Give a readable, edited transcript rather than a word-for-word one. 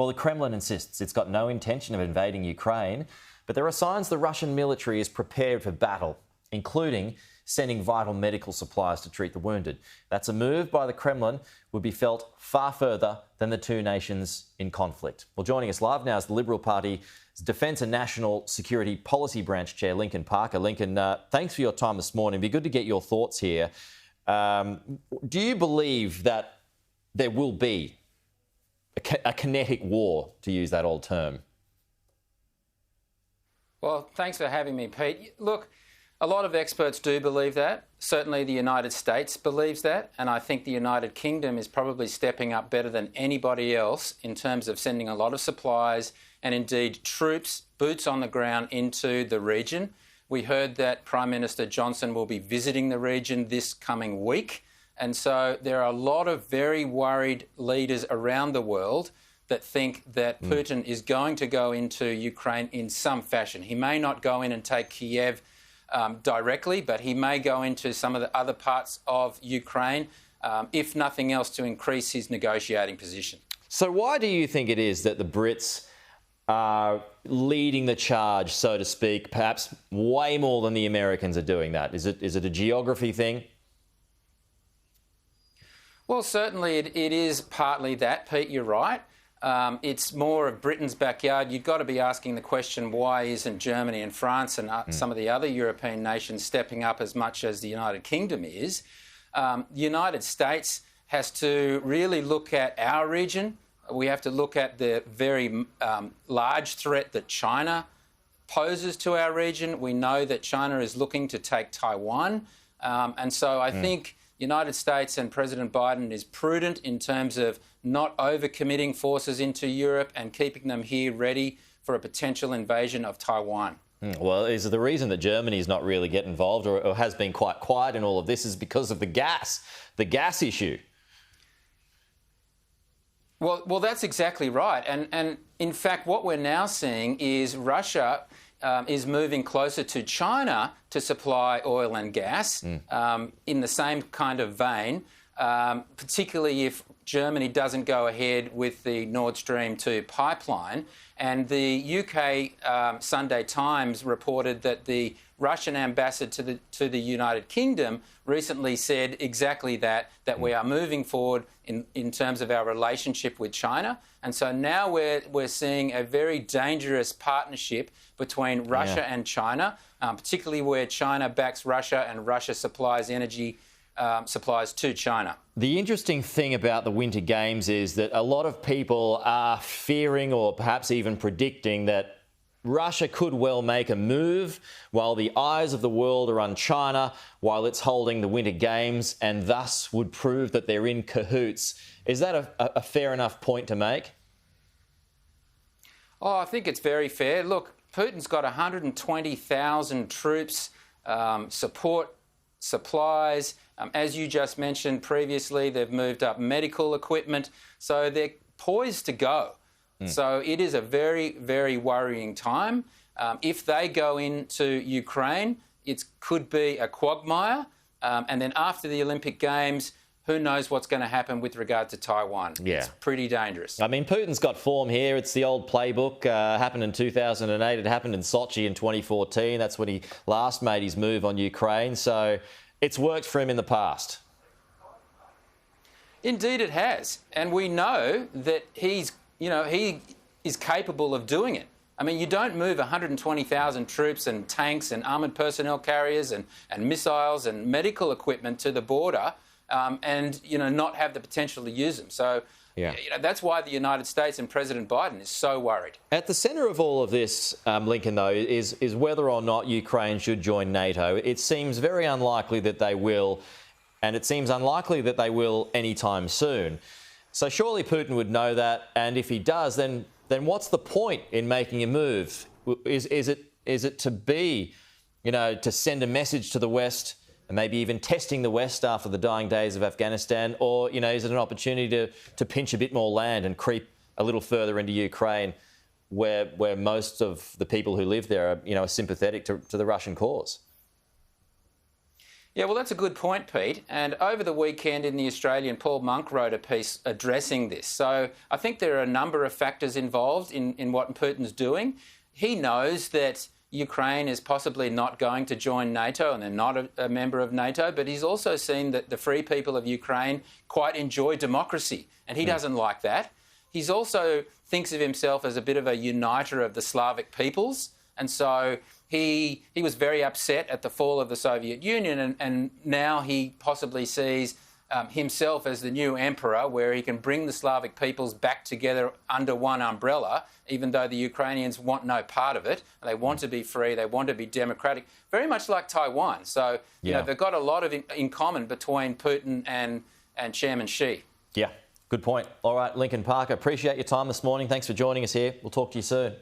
Well, the Kremlin insists it's got no intention of invading Ukraine, but there are signs the Russian military is prepared for battle, including sending vital medical supplies to treat the wounded. That's a move by the Kremlin would be felt far further than the two nations in conflict. Well, joining us live now is the Liberal Party's Defence and National Security Policy Branch Chair, Lincoln Parker. Lincoln, thanks for your time this morning. It'd be good to get your thoughts here. Do you believe that there will be a kinetic war, to use that old term? Well, thanks for having me, Pete. Look, a lot of experts do believe that. Certainly the United States believes that, and I think the United Kingdom is probably stepping up better than anybody else in terms of sending a lot of supplies and indeed troops, boots on the ground into the region. We heard that Prime Minister Johnson will be visiting the region this coming week, and so there are a lot of very worried leaders around the world that think that Putin is going to go into Ukraine in some fashion. He may not go in and take Kiev directly, but he may go into some of the other parts of Ukraine, if nothing else, to increase his negotiating position. So why do you think it is that the Brits are leading the charge, so to speak, perhaps way more than the Americans are doing that? Is it a geography thing? Well, certainly it is partly that, Pete, you're right. It's more of Britain's backyard. You've got to be asking the question, why isn't Germany and France and some of the other European nations stepping up as much as the United Kingdom is? The United States has to really look at our region. We have to look at the very large threat that China poses to our region. We know that China is looking to take Taiwan. And so I think the United States and President Biden is prudent in terms of not overcommitting forces into Europe and keeping them here ready for a potential invasion of Taiwan. Well, is the reason that Germany is not really getting involved or has been quite quiet in all of this is because of the gas issue? Well, that's exactly right. And in fact, what we're now seeing is Russia is moving closer to China to supply oil and gas in the same kind of vein, particularly if Germany doesn't go ahead with the Nord Stream 2 pipeline. And the UK Sunday Times reported that the Russian ambassador to the United Kingdom recently said exactly that we are moving forward in terms of our relationship with China. And so now we're seeing a very dangerous partnership between Russia and China, particularly where China backs Russia and Russia supplies energy supplies to China. The interesting thing about the Winter Games is that a lot of people are fearing or perhaps even predicting that Russia could well make a move while the eyes of the world are on China while it's holding the Winter Games, and thus would prove that they're in cahoots. Is that a fair enough point to make? Oh, I think it's very fair. Look, Putin's got 120,000 troops, support, supplies. As you just mentioned previously, they've moved up medical equipment, so they're poised to go. So it is a very, very worrying time. If they go into Ukraine, it could be a quagmire. And then after the Olympic Games, who knows what's going to happen with regard to Taiwan. Yeah. It's pretty dangerous. I mean, Putin's got form here. It's the old playbook. Happened in 2008. It happened in Sochi in 2014. That's when he last made his move on Ukraine. So it's worked for him in the past. Indeed it has. And we know that he is capable of doing it. I mean, you don't move 120,000 troops and tanks and armoured personnel carriers and missiles and medical equipment to the border and not have the potential to use them. So that's why the United States and President Biden is so worried. At the centre of all of this, Lincoln, though, is whether or not Ukraine should join NATO. It seems very unlikely that they will, and it seems unlikely that they will anytime soon. So surely Putin would know that, and if he does, then what's the point in making a move? Is it to be, to send a message to the West and maybe even testing the West after the dying days of Afghanistan, or is it an opportunity to pinch a bit more land and creep a little further into Ukraine, where most of the people who live there are sympathetic to the Russian cause? Yeah, well, that's a good point, Pete. And over the weekend in The Australian, Paul Monk wrote a piece addressing this. So I think there are a number of factors involved in what Putin's doing. He knows that Ukraine is possibly not going to join NATO and they're not a member of NATO, but he's also seen that the free people of Ukraine quite enjoy democracy, and he doesn't like that. He's also thinks of himself as a bit of a uniter of the Slavic peoples, and so he was very upset at the fall of the Soviet Union, and now he possibly sees himself as the new emperor, where he can bring the Slavic peoples back together under one umbrella, even though the Ukrainians want no part of it. They want to be free, they want to be democratic, very much like Taiwan. So, you know, they've got a lot of in common between Putin and Chairman Xi. Yeah, good point. All right, Lincoln Parker, appreciate your time this morning. Thanks for joining us here. We'll talk to you soon.